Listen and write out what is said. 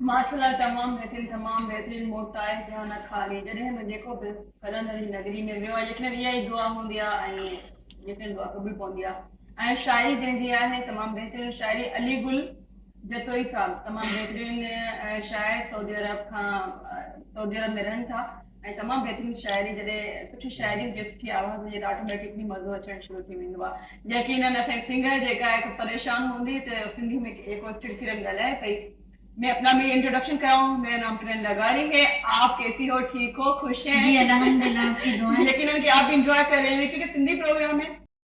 माशाल्लाह तमाम बेहतरीन मोटा है जहां न खाली जॾहिं बि जेको बि कलंदर जी नगरी में वियो आहे यकीनन इहा ई दुआ हूंदी आहे ऐं यकीनन दुआ क़बूल पवंदी आहे। ऐं शाइरी जंहिंजी आहे तमामु बहितरीन शाइरी अली गुल जतोई साहब तमामु बहितरीन शाइर सऊदी अरब खां सऊदी अरब में रहनि था ऐं तमामु बहितरीन शाइरी जॾहिं सुठी शाइरी हुजे सुठी आवाज़ हुजे त ऑटोमेटिकली मज़ो अचणु शुरू थी वेंदो आहे। यकीनन असांजी सिंगर जेका आहे परेशान हूंदी त सिंधी में जेको चिड़चिड़नि ॻाल्हाए पई। मैं अपना मैं इंट्रोडक्शन कराऊं, मेरा नाम किरण लगारी है। आप कैसी हो, ठीक हो, खुश हैं? जी अल्हम्दुलिल्लाह आपकी दुआ है। यकीनन कि आप इंजॉय कर रहे हैं क्योंकि सिंधी प्रोग्राम है